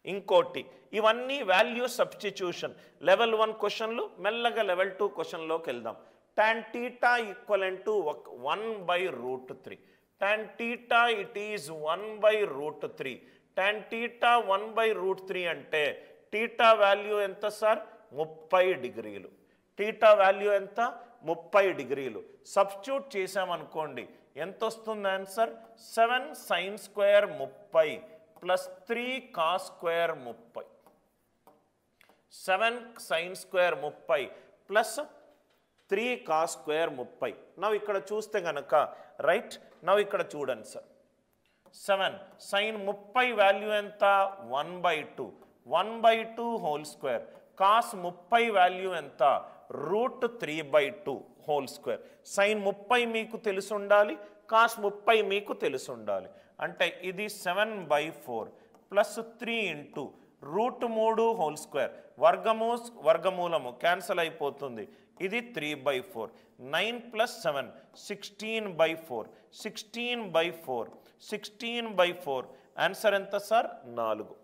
ఇంకోటి ఇవన్నీ value substitution level 1 క్వశ్చన్లు మెల్లగా లెవెల్ 2 క్వశ్చన్లోకి వెళ్దాం tan theta equivalent to 1/√3 tan theta it is 1/√3 tan theta 1/√3 అంటే theta వాల్యూ ఎంత సార్ 30 డిగ్రీలు theta వాల్యూ ఎంత 30 డిగ్రీలు సబ్స్టిట్యూట్ చేసామనుకోండి ఎంత వస్తుంది answer 7 sin square 30 plus 3 cos square 30 7 sin square 30 plus 3 cos square 30 now ఇక్కడ చూస్తే గనక రైట్ నవ్ ఇక్కడ చూడండి సార్ 7 sin 30 వాల్యూ ఎంత 1/2 1/2 హోల్ స్క్వేర్ cos 30 వాల్యూ ఎంత √3/2 హోల్ స్క్వేర్ sin 30 మీకు తెలిసి ఉండాలి cos 30 మీకు తెలిసి ఉండాలి అంటే ఇది 7/4 ప్లస్ 3 ఇంటూ √3 హోల్ స్క్వేర్ వర్గమూలము క్యాన్సల్ అయిపోతుంది ఇది 3/4 9 ప్లస్ 7 16/4 16/4 ఆన్సర్ ఎంత సార్ 4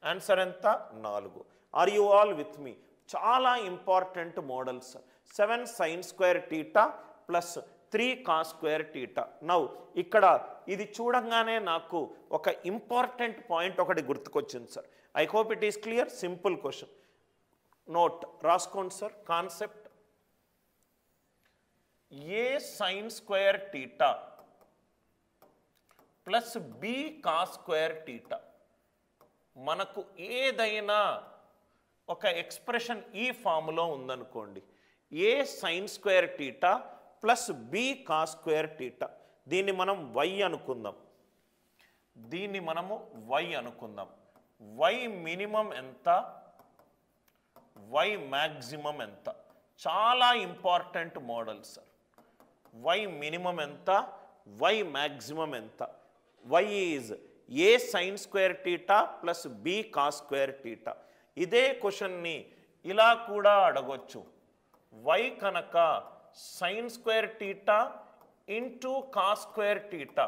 ఆన్సర్ ఎంత 4 are you all with me చాలా important models 7 sin square theta plus 3 cos square theta now ఇక్కడ ఇది చూడంగానే నాకు ఒక ఇంపార్టెంట్ పాయింట్ ఒకటి గుర్తుకొచ్చింది sir I hope it is clear simple question note రాసుకోండి sir concept A sin square theta plus b cos square theta మనకు ఏదైనా ఒక ఎక్స్ప్రెషన్ ఈ ఫార్ములో ఉందనుకోండి ఏ sin square theta plus b cos square theta దీన్ని మనం y అనుకుందాం y మినిమం ఎంత y మ్యాక్సిమం ఎంత చాలా important model sir y minimum ఎంత y మ్యాక్సిమం ఎంత y is a sin square theta plus b cos square theta ఇదే క్వశ్చన్ని ఇలా కూడా అడగొచ్చు y కనుక sin square theta into cos square theta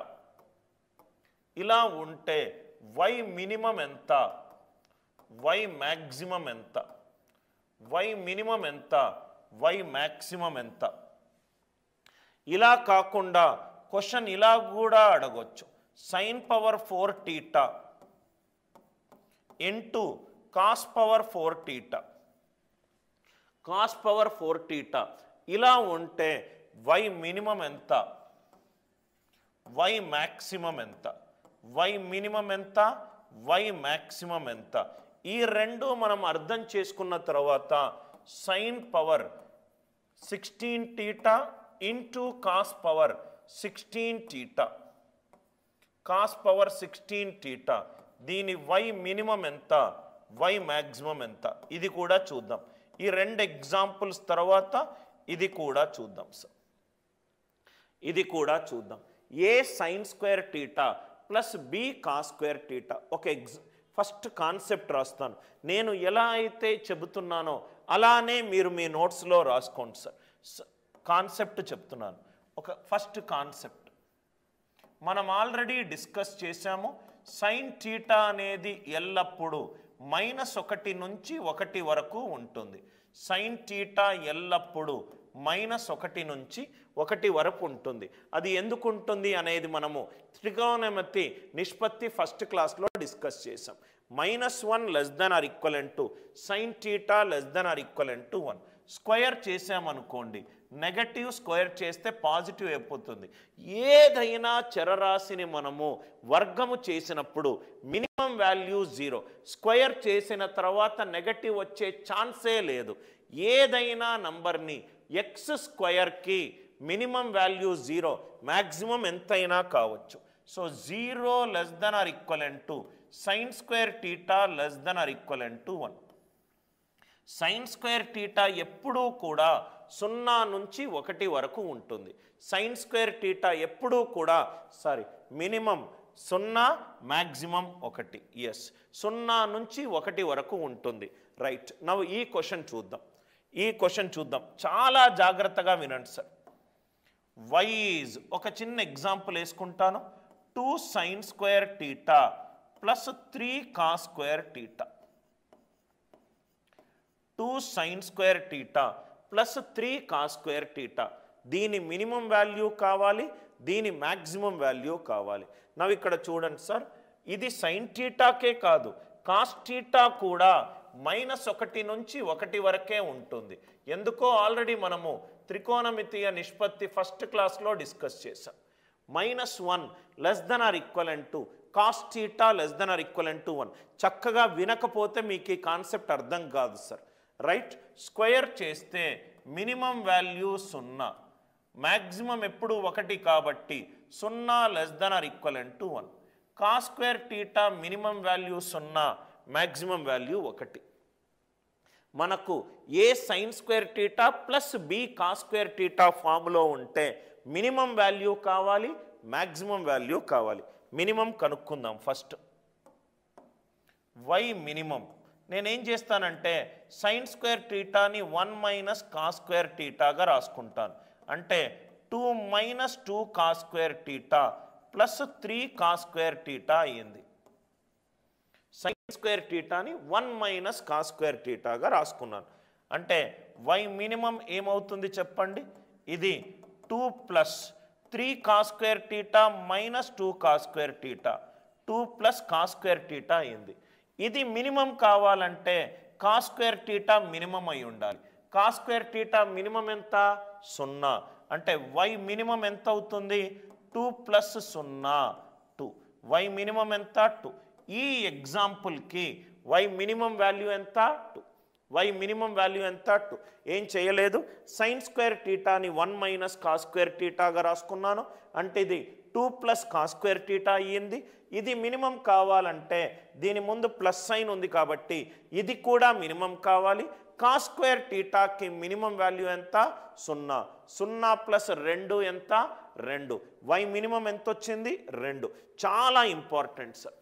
ఇలా ఉంటే y మినిమం ఎంత y మ్యాక్సిమం ఎంత y మినిమం ఎంత y మ్యాక్సిమం ఎంత ఇలా కాకుండా క్వశ్చన్ ఇలా కూడా అడగొచ్చు sin power 4 theta into cos power 4 theta ఇలా ఉంటే y మినిమం ఎంత y మ్యాక్సిమం ఎంత y మినిమం ఎంత y మ్యాక్సిమం ఎంత ఈ రెండు మనం అర్థం చేసుకున్న తర్వాత sin power 16 theta into cos power 16 theta దీని y మినిమం ఎంత y మ్యాక్సిమం ఎంత ఇది కూడా చూద్దాం ఈ రెండు ఎగ్జాంపుల్స్ తర్వాత ఇది కూడా చూద్దాం సార్ ఏ sin square theta plus b cos square theta ఒక ఫస్ట్ కాన్సెప్ట్ రాస్తాను నేను ఎలా అయితే చెబుతున్నానో అలానే మీరు మీ నోట్స్లో రాసుకోండి సార్ కాన్సెప్ట్ చెప్తున్నాను ఒక ఫస్ట్ కాన్సెప్ట్ మనం ఆల్రెడీ డిస్కస్ చేశాము sin థీటా అనేది ఎల్లప్పుడూ -1 నుంచి 1 వరకు ఉంటుంది sin థీటా ఎల్లప్పుడూ -1 నుంచి 1 వరకు ఉంటుంది అది ఎందుకు ఉంటుంది అనేది మనము త్రికోణమితి నిష్పత్తి ఫస్ట్ క్లాస్లో డిస్కస్ చేసాం -1 less than are equivalent to sin theta less than are equivalent to 1 square చేసామనుకోండి నెగటివ్ స్క్వేర్ చేస్తే పాజిటివ్ అయిపోతుంది ఏదైనా చరరాశిని మనము వర్గము చేసినప్పుడు మినిమం వాల్యూ 0 స్క్వేర్ చేసిన తర్వాత నెగటివ్ వచ్చే ఛాన్సే లేదు ఏదైనా నంబర్ని ఎక్స్ స్క్వేర్కి మినిమం వాల్యూ 0 మ్యాక్సిమం ఎంతైనా కావచ్చు so 0 less than are equivalent to sin square theta less than are equivalent to 1 sin square theta ఎప్పుడూ కూడా 0 నుంచి 1 వరకు ఉంటుంది sin స్క్వేర్ థీటా ఎప్పుడూ కూడా మినిమం 0 మ్యాక్సిమం 1 ఎస్ 0 నుంచి 1 వరకు ఉంటుంది రైట్ నవ్ ఈ క్వశ్చన్ చూద్దాం చాలా జాగ్రత్తగా వినండి సార్ y ఈజ్ ఒక చిన్న ఎగ్జాంపుల్ వేసుకుంటాను 2 sin square theta plus 3 cos square theta. 2 sin square theta plus 3 cos square theta. దీని మినిమం వాల్యూ కావాలి, దీని మ్యాక్సిమం వాల్యూ కావాలి. నవ్వు ఇక్కడ చూడండి సార్, ఇది సైన్ థీటాకే కాదు, కాస్ థీటా కూడా -1 నుంచి 1 వరకే ఉంటుంది. ఎందుకో ఆల్రెడీ మనము త్రికోణమితీయ నిష్పత్తి ఫస్ట్ క్లాస్లో డిస్కస్ చేసాం. -1 less than or equivalent to cos theta less than or equivalent to 1. చక్కగా వినకపోతే మీకు ఈ కాన్సెప్ట్ అర్థం కాదు సార్. రైట్, స్క్వేర్ చేస్తే మినిమం వాల్యూ 0, మ్యాక్సిమం ఎప్పుడు 1 కాబట్టి 0 less than or equivalent to 1. cos square theta minimum value 0, maximum value 1. మనకు A sine square theta plus B cos square theta ఫామ్లో ఉంటే మినిమం వాల్యూ కావాలి, మ్యాక్సిమం వాల్యూ కావాలి. Minimum కనుక్కుందాం first. Y minimum నేనేం చేస్తానంటే సైన్ స్క్వేర్ థీటాని 1 minus cos square థీటాగా రాసుకుంటాను. అంటే 2 minus 2 cos square theta plus 3 cos square theta అయ్యింది. సైన్ స్క్వేర్ థీటాని 1 మైనస్ కాస్ స్క్వేర్ థీటాగా రాసుకున్నాను. అంటే వై మినిమం ఏమవుతుంది చెప్పండి? ఇది 2 plus 3 cos square theta minus 2 cos square theta, 2 plus cos square theta అయింది. ఇది మినిమం కావాలంటే కాస్ స్క్వేర్ థీటా మినిమం అయి ఉండాలి. కాస్ స్క్వేర్ థీటా మినిమం ఎంత? 0. అంటే వై మినిమం ఎంత అవుతుంది? 2 ప్లస్ 0 2. వై మినిమం ఎంత? 2. ఈ ఎగ్జాంపుల్కి వై మినిమం వాల్యూ ఎంత? 2. వై మినిమం వాల్యూ ఎంత? 2. ఏం చేయలేదు, సైన్ స్క్వేర్ థీటాని 1 మైనస్ కాస్ స్క్వేర్ థీటాగా రాసుకున్నాను. అంటే ఇది 2 ప్లస్ కాస్ స్క్వేర్ థీటా అయ్యింది. ఇది మినిమం కావాలంటే దీని ముందు ప్లస్ సైన్ ఉంది కాబట్టి ఇది కూడా మినిమం కావాలి. కాస్ స్క్వేర్ థీటాకి మినిమం వాల్యూ ఎంత? 0. 0 ప్లస్ 2 ఎంత? 2. వై మినిమం ఎంత వచ్చింది? 2. చాలా ఇంపార్టెంట్ సార్.